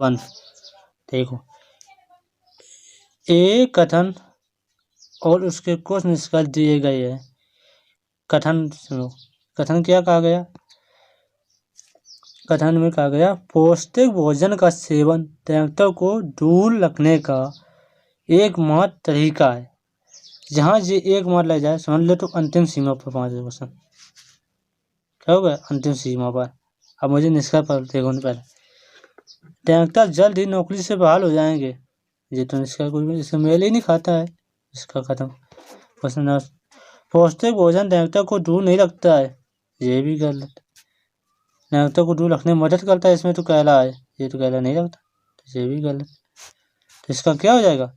1। देखो, एक कथन और उसके कुछ निष्कर्ष दिए गए हैं। कथन सुनो, कथन क्या कहा गया? कथन में कहा गया पौष्टिक भोजन का सेवन देवताओं को दूर रखने का एकमात्र तरीका है। जहाँ ये एकमात्र लग जाए समझ लो तो अंतिम सीमा पर पहुंच गए क्वेश्चन। क्या होगा? अंतिम सीमा पर। अब मुझे निष्कर्ष पर देखो पहले। देवता जल्द ही नौकरी से बहाल हो जाएंगे। ये तो निष्कर्ष कोई इसका मेल ही नहीं खाता है। इसका खत्म। क्वेश्चन पौष्टिक भोजन देवता को दूर नहीं रखता है। ये भी गलत। देवता को दूर रखने में मदद करता है, इसमें तो कहला है, ये तो कहला नहीं रखता, तो ये भी गलत। तो इसका क्या हो जाएगा?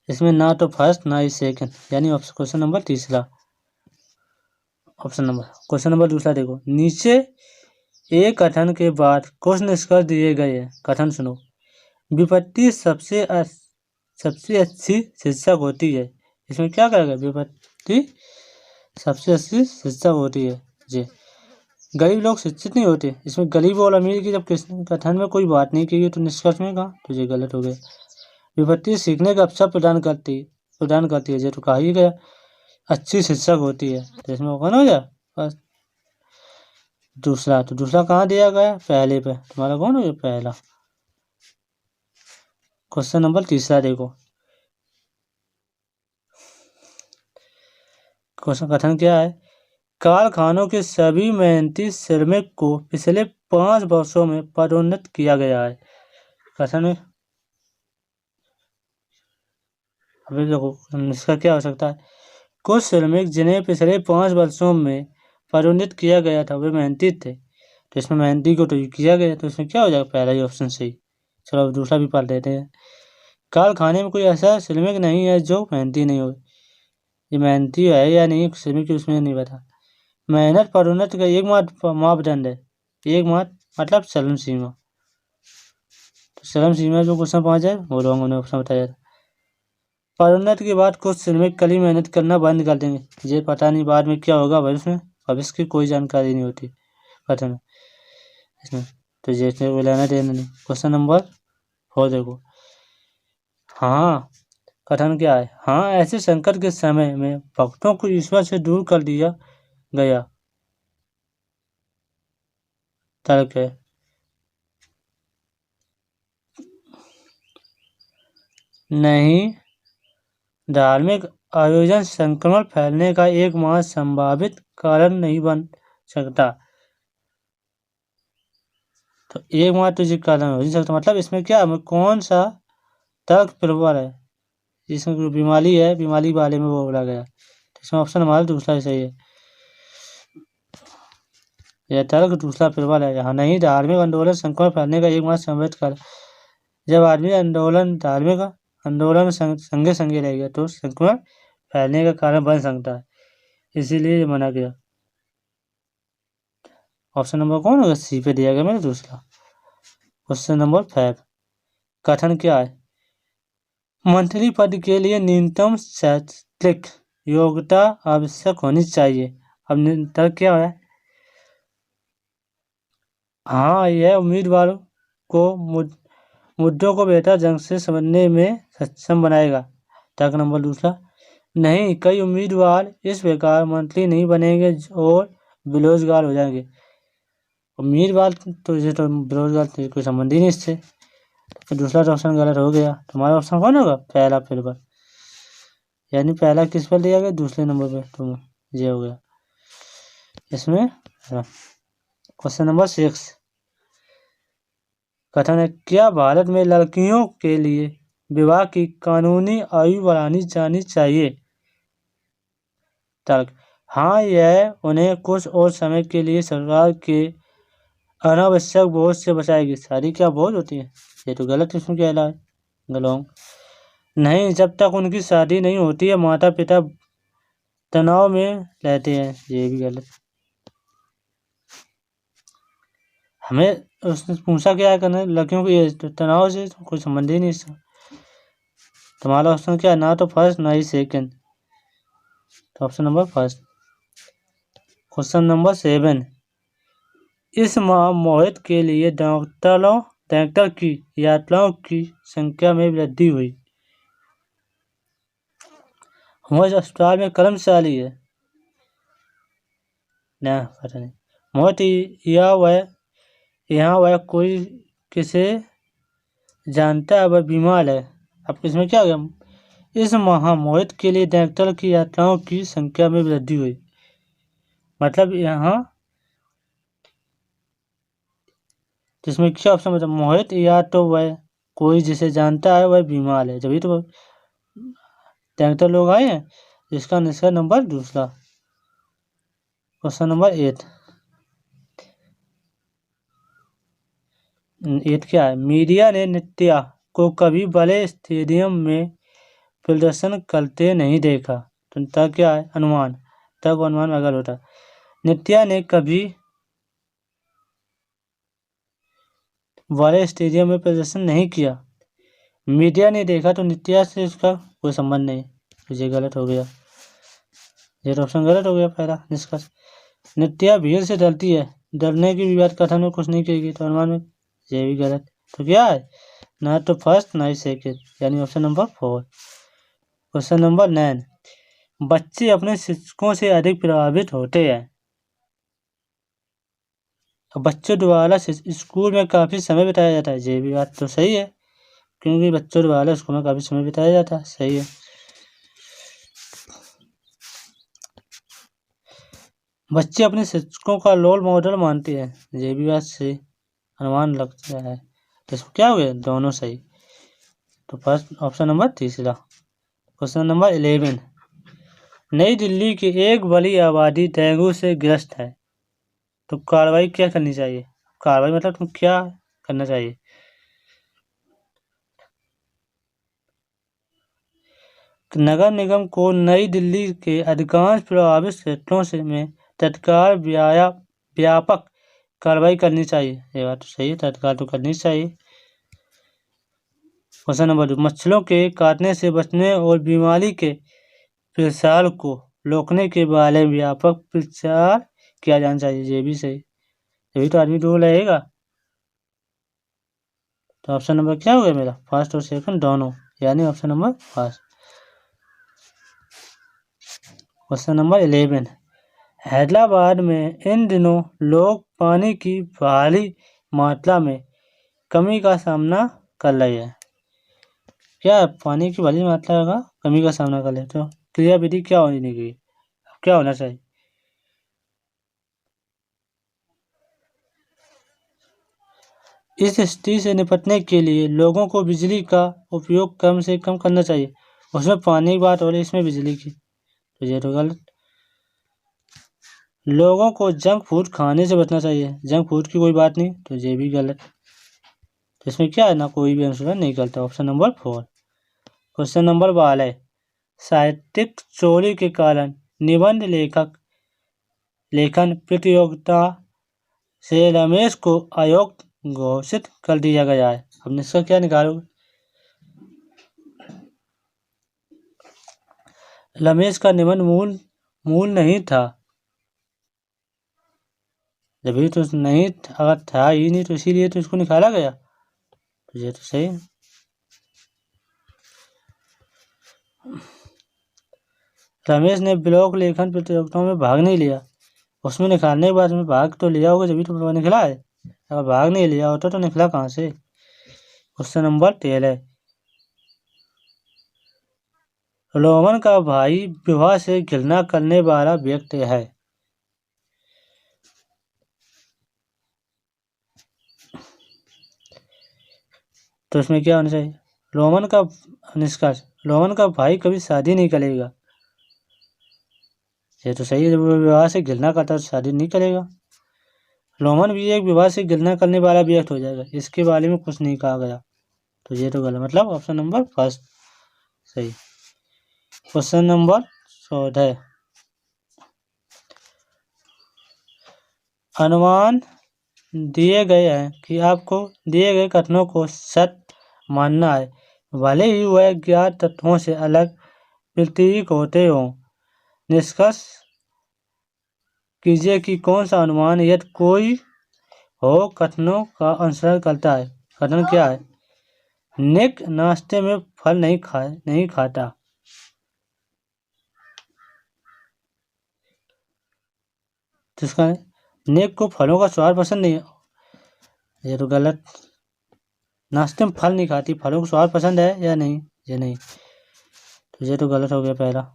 इसमें ना तो फर्स्ट ना ही सेकंड, यानी क्वेश्चन नंबर तीसरा। क्वेश्चन नंबर दूसरा देखो, नीचे एक कथन के बाद कुछ निष्कर्ष दिए गए हैं। कथन सुनो, विपत्ति सबसे अच्छी शिक्षक होती है। इसमें क्या कहेगा? विपत्ति सबसे अच्छी शिक्षक होती है। जी, गरीब लोग शिक्षित नहीं होते। इसमें गरीब और अमीर की जब कथन में कोई बात नहीं की तो निष्कर्ष में कहा, तो ये गलत हो गया। विपत्ति सीखने का अवसर प्रदान करती है, ये तो कहा ही गया। अच्छी शिक्षक होती है, तो इसमें कौन हो गया? बस दूसरा। तो दूसरा कहाँ दिया गया? पहले पे। तुम्हारा कौन हो गया? पहला। क्वेश्चन नंबर तीसरा देखो, क्वेश्चन कथन क्या है? कारखानों के सभी मेहनती श्रमिक को पिछले 5 वर्षों में पदोन्नत किया गया है। कथन में अभी देखो इसका क्या हो सकता है? कुछ श्रमिक जिन्हें पिछले 5 वर्षों में पदोन्नत किया गया था वे मेहनती थे, तो इसमें मेहनती को तो किया गया, तो इसमें क्या हो जाएगा? पहला ही ऑप्शन सही। चलो अब दूसरा भी पढ़ लेते हैं। कारखाने में कोई ऐसा श्रमिक नहीं है जो मेहनती नहीं हो। ये मेहनती है या नहीं श्रमिक उसमें नहीं बता। मेहनत पदोन्नत का एकमात्र मापदंड है। एकमात्र मतलब चरम सीमा। तो चरम सीमा जो क्वेश्चन पहुंच जाए वो रॉन्ग होने ऑप्शन बताया जाता। पदोन्नत के बाद कुछ श्रमिक कल ही मेहनत करना बंद कर देंगे। ये पता नहीं बाद में क्या होगा भविष्य में, भविष्य की कोई जानकारी नहीं होती कथन में इसमें, तो जैसे वो लेना देना नहीं। क्वेश्चन नंबर 4 देखो, हाँ कथन क्या है? हाँ, ऐसे संकट के समय में भक्तों को ईश्वर से दूर कर दिया गया। तर्क है नहीं, धार्मिक आयोजन संक्रमण फैलने का एकमात्र संभावित कारण नहीं बन सकता। तो एकमात्र जो कारण हो नहीं सकता, मतलब इसमें क्या कौन सा तर्क प्रबल है? जिसमें कोई बीमारी है, बीमारी वाले में वो बोला गया, तो इसमें ऑप्शन हमारा दूसरा ही सही है। यह तर्क दूसरा प्रबल है। यहाँ नहीं, धार्मिक आंदोलन संक्रमण फैलने का एकमात्र संभावित कारण। जब आदमी धार्मिक आंदोलन संगे संगे रहेगा तो संक्रमण फैलने का कारण बन सकता है, इसीलिए मना किया। ऑप्शन नंबर कौन होगा? सी पे दिया गया मेरा दूसरा। क्वेश्चन नंबर 5 कथन क्या है? मंत्री पद के लिए न्यूनतम शैक्षिक योग्यता आवश्यक होनी चाहिए। अब तर्क क्या है? हाँ, यह उम्मीदवारों को मुद्दों को बेहतर ढंग से समझने में सक्षम बनाएगा। तर्क नंबर दूसरा, नहीं, कई उम्मीदवार इस प्रकार मंत्री नहीं बनेंगे और बेरोजगार हो जाएंगे। उम्मीदवार तो ये तो बेरोजगार तो कोई संबंध ही नहीं इससे, तो दूसरा ऑप्शन गलत हो गया। तुम्हारा ऑप्शन कौन होगा? पहला फिर पर, यानी पहला किस पर दिया गया? दूसरे नंबर पे, तो ये हो गया इसमें। क्वेश्चन नंबर 6 कथन है, क्या भारत में लड़कियों के लिए विवाह की कानूनी आयु बढ़ानी जानी चाहिए? तर्क, हाँ, यह उन्हें कुछ और समय के लिए सरकार के अनावश्यक बोझ से बचाएगी। शादी क्या बोझ होती है? ये तो गलत इसमें कहला है, गलत। नहीं, जब तक उनकी शादी नहीं होती है माता पिता तनाव में रहते हैं। ये भी गलत। हमें उसने पूछा क्या करना, लड़कियों को ये तनाव से कोई संबंध ही नहीं इसका। तुम्हारा ऑप्शन क्या है? ना तो फर्स्ट ना ही सेकंड, तो option number first. Question number 7 इस माह मोहित के लिए डॉक्टर की यात्राओं की संख्या में वृद्धि हुई। मोहित अस्पताल में कर्मचारी है ना, पता नहीं। मोहित यहाँ वह कोई किसे जानता है, वह बीमार है। अब इसमें क्या हो गया? इस माह मोहित के लिए डॉक्टर की यात्राओं की संख्या में वृद्धि हुई। मतलब यहाँ जिसमें क्या ऑप्शन मतलब मोहित या तो वह कोई जिसे जानता है वह बीमार है, जभी तो डॉक्टर लोग आए हैं। इसका निष्कर्ष नंबर दूसरा। क्वेश्चन नंबर 8 क्या है? मीडिया ने नित्या को कभी बड़े स्टेडियम में प्रदर्शन करते नहीं देखा। तो तब क्या है? अनुमान। तब अनुमान अगर होता नित्या ने कभी बड़े स्टेडियम में प्रदर्शन नहीं किया। मीडिया ने देखा तो नित्या से इसका कोई संबंध नहीं। तो ये गलत हो गया, ये ऑप्शन गलत हो गया पहला निष्कर्ष। नित्या भीड़ से डरती है, डरने की भी बात कथन में कुछ नहीं कहेगी, तो अनुमान में ये भी गलत। तो क्या है? ना तो फर्स्ट ना ही सेकेंड, यानी ऑप्शन नंबर 4। क्वेश्चन नंबर 9 बच्चे अपने शिक्षकों से अधिक प्रभावित होते हैं। बच्चों द्वारा स्कूल में काफ़ी समय बिताया जाता है। ये भी बात तो सही है, क्योंकि बच्चों द्वारा स्कूल में काफ़ी समय बिताया जाता है। सही है। बच्चे अपने शिक्षकों का रोल मॉडल मानते हैं। ये भी बात सही, अनुमान लगता है। तो इसको क्या हो गया? दोनों सही। तो फर्स्ट ऑप्शन नंबर तीसरा। क्वेश्चन नंबर 11 नई दिल्ली की एक बड़ी आबादी डेंगू से ग्रस्त है, तो कार्रवाई क्या करनी चाहिए? कार्रवाई मतलब तुम क्या करना चाहिए? नगर निगम को नई दिल्ली के अधिकांश प्रभावित क्षेत्रों में तत्काल व्यापक कार्रवाई करनी चाहिए। ये बात तो सही है, तत्काल तो करनी चाहिए। क्वेश्चन नंबर 2 मच्छरों के काटने से बचने और बीमारी के प्रसार को रोकने के बारे में व्यापक प्रचार किया जाना चाहिए। ये भी सही, तभी तो आदमी दूर रहेगा। तो ऑप्शन नंबर क्या हो गया मेरा? फर्स्ट और सेकंड दोनों, यानी option number first. Question number 11 Hyderabad में इन दिनों लोग पानी की भारी मात्रा में कमी का सामना कर रहे हैं। क्या पानी की भारी मात्रा का कमी का सामना कर रहे हैं? तो क्रियाविधि क्या होनी चाहिए? क्या होना चाहिए? इस स्थिति से निपटने के लिए लोगों को बिजली का उपयोग कम से कम करना चाहिए। उसमें पानी की बात हो रही है, इसमें बिजली की, तो ये तो गलत। लोगों को जंक फूड खाने से बचना चाहिए। जंक फूड की कोई बात नहीं, तो ये भी गलत। तो इसमें क्या है? ना कोई भी आंसर नहीं करता। Option number 4। क्वेश्चन नंबर 12 साहित्यिक चोरी के कारण निबंध लेखन प्रतियोगिता से रमेश को अयोग्य घोषित कर दिया गया है। हमने इसका क्या निकालोगे? रमेश का निबंध मूल नहीं था, जब भी तो नहीं, अगर था ही नहीं तो इसीलिए तो इसको निकाला गया। तो ये तो सही है। रमेश ने ब्लॉग लेखन प्रतियोगिताओं में भाग नहीं लिया। उसमें निकालने के बाद में भाग तो लिया होगा, जब तो निकला है। अगर भाग नहीं लिया होता तो निकला कहाँ से? क्वेश्चन नंबर 13 रोमन का भाई विवाह से घृणा करने वाला व्यक्ति है। तो इसमें क्या होना चाहिए? रोमन का निष्कर्ष रोमन का भाई कभी शादी नहीं करेगा। ये तो सही है, जब वो विवाह से घृणा करता है तो शादी नहीं करेगा। रोमन भी एक विवाह से घृणा करने वाला व्यक्ति हो जाएगा, इसके बारे में कुछ नहीं कहा गया। तो ये तो गलत, मतलब ऑप्शन नंबर फर्स्ट सही। क्वेश्चन नंबर 14 अनुमान दिए गए हैं कि आपको दिए गए कथनों को सत्य मानना है, भले ही वह ज्ञात तत्वों से अलग प्रतीक होते हों। निष्कर्ष कीजिए कि कौन सा अनुमान यदि कोई हो कथनों का अनुसरण करता है। कथन क्या है? निक नाश्ते में फल नहीं खाता। तो इसका निक को फलों का स्वाद पसंद नहीं है, ये तो गलत। नाश्ते में फल नहीं खाती, फलों का स्वाद पसंद है या नहीं? ये नहीं, तो ये तो गलत हो गया पहला।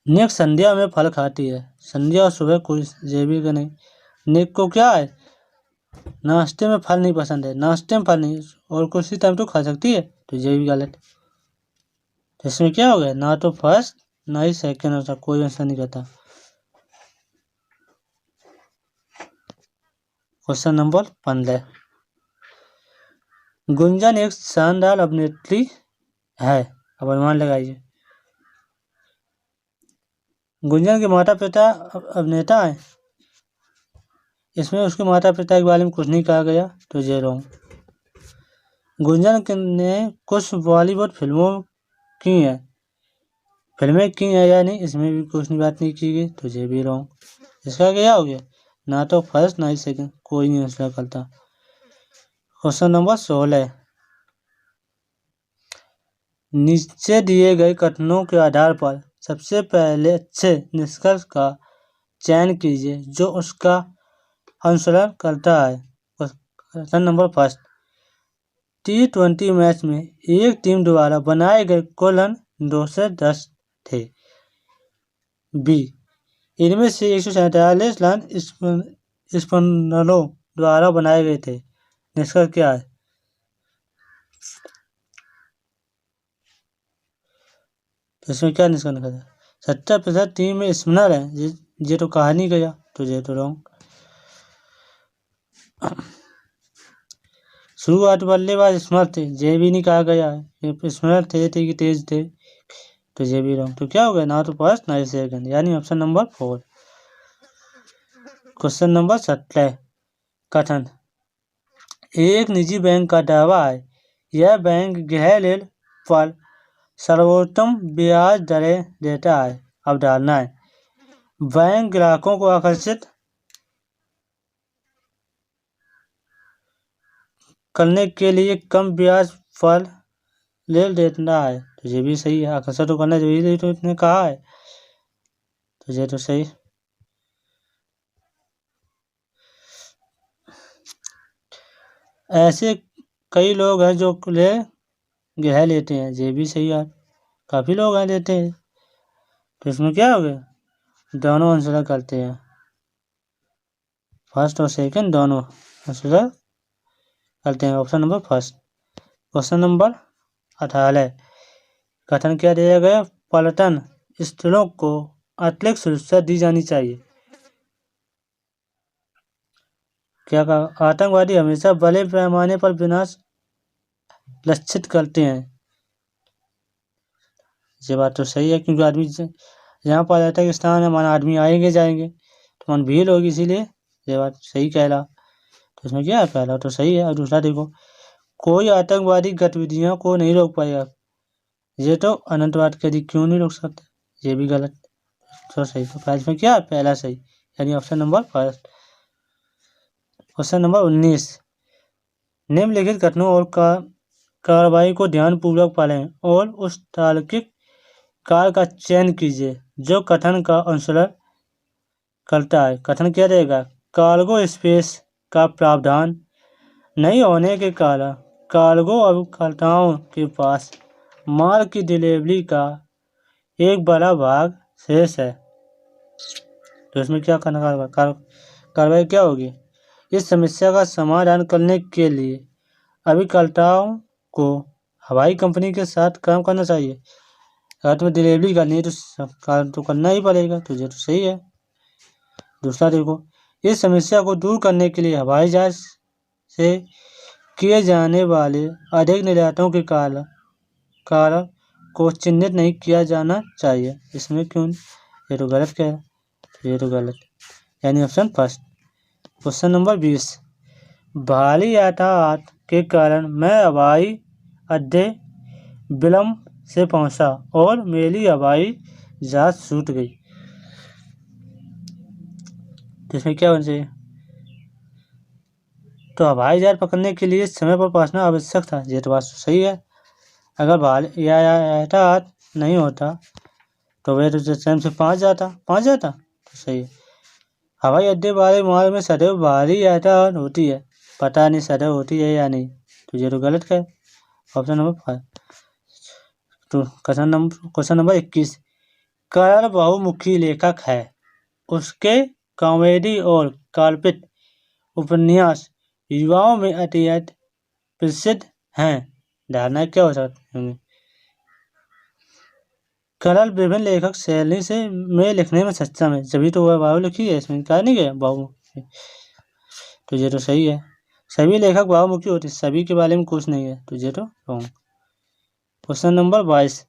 निक संध्या में फल खाती है, संध्या और सुबह कोई ये भी का नहीं। निक को क्या है? नाश्ते में फल नहीं पसंद है, नाश्ते में फल नहीं और कुछ टाइम तो खा सकती है, तो ये भी गलत। तो इसमें क्या हो गया? ना तो फर्स्ट ना ही सेकंड होता, कोई आंसर नहीं करता। Question number 15। गुंजन एक शानदार अभिनेत्री है। अब अनुमान लगाइए। गुंजन के माता पिता अभिनेता हैं। इसमें उसके माता पिता के बारे में कुछ नहीं कहा गया, तो ये रॉन्ग। गुंजन ने कुछ बॉलीवुड फिल्मों की हैं, फिल्में की हैं या नहीं, इसमें भी कुछ बात नहीं की गई, तो ये भी रॉन्ग। इसका क्या हो गया? ना तो फर्स्ट ना ही सेकंड, कोई नहीं आंसर करता। Question number 16। नीचे दिए गए कथनों के आधार पर सबसे पहले अच्छे निष्कर्ष का चयन कीजिए जो उसका अनुसरण करता है। Question number first. T20 match में एक टीम द्वारा बनाए गए कुल रन 210 थे। बी, इनमें से 147 रन स्पिनरों द्वारा बनाए गए थे। निष्कर्ष क्या है? तो इसमें क्या निष्कर्ष निकला? 70% टीम में स्पिनर है, ये तो कहा नहीं गया, तो ये तो रॉन्ग। शुरुआत बल्लेबाज स्पिनर थे, ये भी नहीं कहा गया है। स्पिनर थे कि तेज थे, तो ये भी रॉन्ग। तो क्या हो गया? ना तो फर्स्ट ना ही सेकंड, यानी ऑप्शन नंबर 4। Question number 17। कथन। एक निजी बैंक का दावा है यह बैंक गृह ऋण पर सर्वोत्तम ब्याज दरें देता है। अवधारणा है, बैंक ग्राहकों को आकर्षित करने के लिए कम ब्याज पर ऋण देता है, तो ये भी सही है। आकर्षित तो करना चाहिए, तो इसने कहा है, तो ये तो सही। ऐसे कई लोग हैं जो गृह लेते हैं, ये भी सही है। काफी लोग हैं लेते हैं, तो इसमें क्या हो गया? दोनों आंसर करते हैं, फर्स्ट और सेकंड दोनों आंसर करते हैं। Option number first. Question number 18। कथन क्या दिया गया? पर्यटन स्थलों को अतिरिक्त सुरक्षा दी जानी चाहिए। क्या कहा? आतंकवादी हमेशा बड़े पैमाने पर विनाश लक्षित करते हैं। ये बात तो सही है, क्योंकि आदमी यहाँ पर्यटक स्थान है, माना आदमी आएंगे जाएंगे तो मन भीड़ होगी, इसीलिए ये बात सही कह रहा। तो इसमें क्या है? पहला तो सही है। और दूसरा देखो, कोई आतंकवादी गतिविधियों को नहीं रोक पाएगा, ये तो अनंतवाद के यदि क्यों नहीं रोक सकते, ये भी गलत। तो सही, तो इसमें क्या है? पहला सही, यानी option number first. Question number 19। निम्नलिखित कथनों और कार्रवाई को ध्यानपूर्वक पढ़ें और उस तार्किक कार्य का चयन कीजिए जो कथन का अनुसरण करता है। कथन क्या रहेगा? कार्गो स्पेस का प्रावधान नहीं होने के कारण कार्गो अभिकर्ताओं के पास माल की डिलीवरी का एक बड़ा भाग शेष है। तो इसमें क्या करना? कार्रवाई क्या होगी? इस समस्या का समाधान करने के लिए अभिकर्ताओं को हवाई कंपनी के साथ काम करना चाहिए। अगर तुम्हें डिलीवरी करनी है तो काम तो करना ही पड़ेगा, तो ये तो सही है। दूसरा देखो, इस समस्या को दूर करने के लिए हवाई जहाज से किए जाने वाले अधिक निर्यातों के कारण को चिन्हित नहीं किया जाना चाहिए। इसमें क्यों? ये तो गलत क्या है? ये तो गलत, यानी ऑप्शन फर्स्ट। Question number 20। भारी यातायात के कारण मैं हवाई अड्डे विलंब से पहुंचा और मेरी हवाई जहाज छूट गई। तो इसमें क्या होना चाहिए? तो हवाई जहाज पकड़ने के लिए समय पर पहुंचना आवश्यक था। ये तो बात सही है। अगर यातायात नहीं होता तो वे तो टाइम से पहुंच जाता तो सही है। हवाई अड्डे वाले मार्ग में सदैव भारी यातायात होती है। पता नहीं सदैव होती है या नहीं, तो ये तो गलत है। Option number 5। तो क्वेश्चन नंबर 21। करण बहुमुखी लेखक है। उसके कॉमेडी और काल्पनिक उपन्यास युवाओं में अत्यंत प्रसिद्ध हैं। धारणा क्या हो सकती है? करण विभिन्न लेखक शैली से में लिखने में सक्षम है, जभी तो वह बाबू लिखी है। इसमें कहा नहीं गया बाबू, तो ये तो सही है। सभी लेखक बहुमुखी होते, सभी के बारे में कुछ नहीं है, तो ये तो रॉन्ग। Question number 22।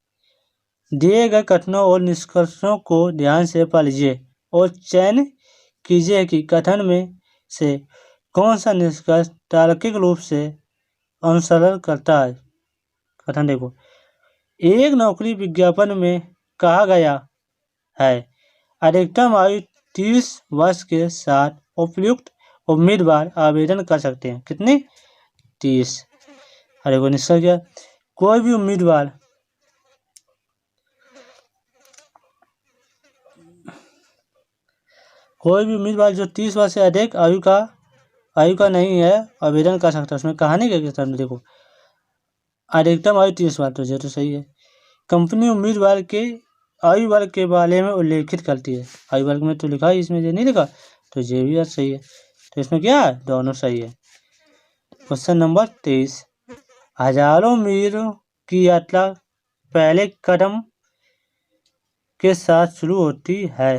दिए गए कथनों और निष्कर्षों को ध्यान से पढ़ लीजिए और चयन कीजिए कि कथन में से कौन सा निष्कर्ष तार्किक रूप से अनुसरण करता है। कथन देखो। एक नौकरी विज्ञापन में कहा गया है अधिकतम आयु 30 वर्ष के साथ उपयुक्त उम्मीदवार आवेदन कर सकते हैं। कितने? 30। अरे वो निष्कर्ष क्या? कोई भी उम्मीदवार जो 30 वर्ष से अधिक आयु का नहीं है आवेदन कर सकता है। उसमें कहा नहीं क्या किस देखो, अधिकतम आयु 30 वर्ष, तो ये तो सही है। कंपनी उम्मीदवार के आयु वर्ग के बारे में उल्लेखित करती है। आयु वर्ग में तो लिखा है, इसमें ये नहीं लिखा, तो ये भी सही है। तो इसमें क्या है? दोनों सही है। Question number 23। हजारों मील की यात्रा पहले कदम के साथ शुरू होती है।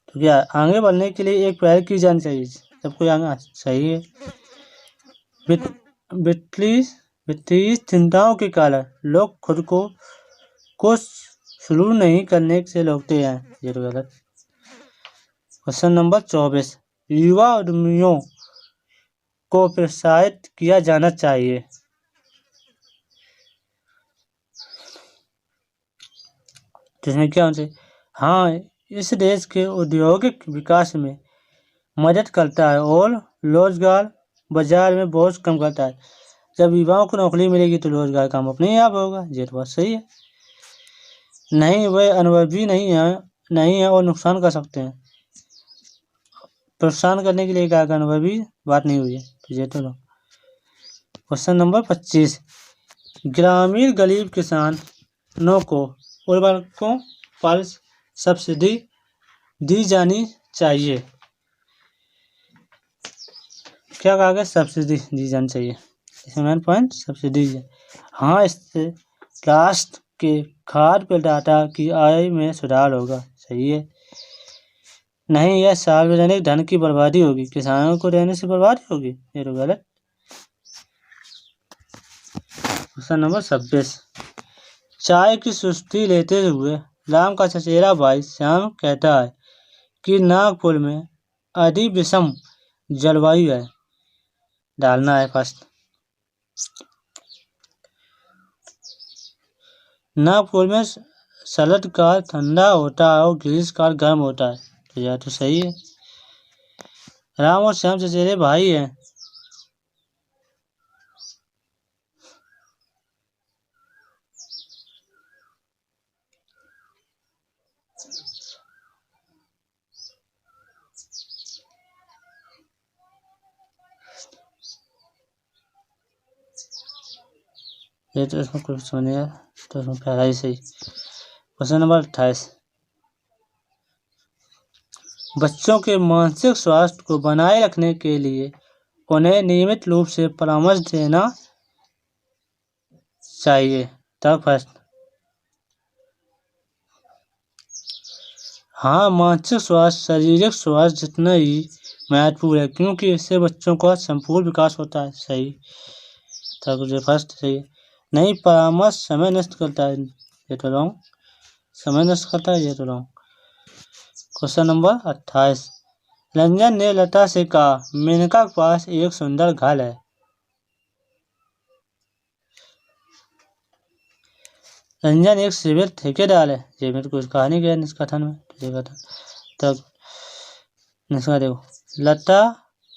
तो क्या आगे बढ़ने के लिए एक पहल की जानी चाहिए। सबको आगे सही है। वित्तीय चिंताओं के कारण लोग खुद को शुरू नहीं करने से रोकते हैं। ये तो गलत। Question number 24। युवा उद्यमियों को प्रोत्साहित किया जाना चाहिए। जिसमें क्या होना चाहिए? हाँ, इस देश के औद्योगिक विकास में मदद करता है और रोजगार बाजार में बोझ कम करता है। जब युवाओं को नौकरी मिलेगी तो रोजगार काम अपने ही आप होगा। ये तो बात सही है। नहीं, वे अनुभवी नहीं है और नुकसान कर सकते हैं। प्रोत्साहन करने के लिए क्या अनुभवी बात नहीं हुई है, तो ये तो लो। Question number 25। ग्रामीण गरीब किसानों को उर्वरकों पर सब्सिडी दी जानी चाहिए। क्या कहा गया? सब्सिडी दी जानी चाहिए। इसमें मेन पॉइंट सब्सिडी है। हाँ, इससे राष्ट्र के खाद्य प्रदाता की आय में सुधार होगा। सही है। नहीं, यह सार्वजनिक धन की बर्बादी होगी। किसानों को देने से बर्बादी होगी, ये तो गलत। Question number 26। चाय की सुस्ती लेते हुए राम का चचेरा भाई श्याम कहता है कि नागपुर में अति विषम जलवायु है। डालना है फर्स्ट। नागपुर में शरद काल ठंडा होता है और ग्रीष्म काल गर्म होता है, तो यह तो सही है। राम और श्याम चचेरे भाई हैं। ये तो इसमें कुछ सुनिए, तो इसमें पहला ही सही। Question number 28। बच्चों के मानसिक स्वास्थ्य को बनाए रखने के लिए उन्हें नियमित रूप से परामर्श देना चाहिए। तब फर्स्ट। हाँ, मानसिक स्वास्थ्य शारीरिक स्वास्थ्य जितना ही महत्वपूर्ण है, क्योंकि इससे बच्चों का संपूर्ण विकास होता है। सही। तब जो फर्स्ट सही है। नहीं, परामर्श समय नष्ट करता है, ये तो रॉन्ग। समय नष्ट करता है, ये तो रॉन्ग। Question number 28। रंजन ने लता से कहा, मेनका के पास एक सुंदर घर है। रंजन एक सिविल ठेकेदार है, ये मेरे को कहा नहीं गया इस कथन में, तो ये कथन तब निष्का देखो, लता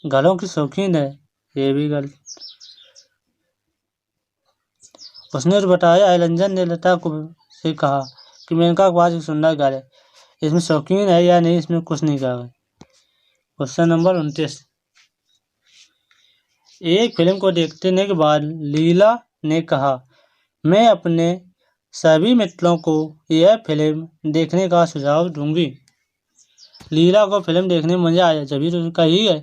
घरों की शौकीन है, ये भी गलत। उसने तो बताया, रंजन ने लता को से कहा कि मेनका के पास एक सुंदर घर है, इसमें शौकीन है या नहीं, इसमें कुछ नहीं कहा। Question number 29। एक फिल्म को देखने के बाद लीला ने कहा, मैं अपने सभी मित्रों को यह फिल्म देखने का सुझाव दूंगी। लीला को फिल्म देखने में मजा आया, जब तो कही है,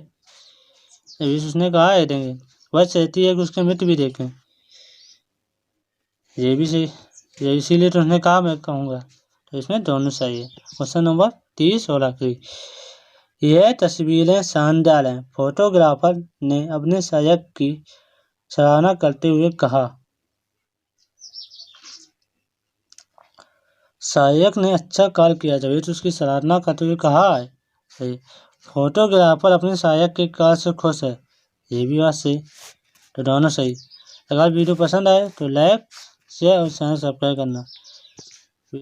तभी उसने कहा है देंगे, वह चाहती है कि उसके मित्र भी देखें, ये भी सही, ये इसीलिए तो उसने कहा मैं कहूँगा, तो इसमें दोनों सही है। क्वेश्चन नंबर 30 और आखिरी, यह तस्वीरें शानदार हैं, फोटोग्राफर ने अपने सहायक की सराहना करते हुए कहा। सहायक ने अच्छा कार्य किया, जब तो उसकी सराहना करते हुए कहा है, सही। फोटोग्राफर अपने सहायक के कार्य से खुश है, ये भी बात सही, तो दोनों सही। अगर वीडियो पसंद आए तो लाइक शेयर और चैनल सब्सक्राइब करना।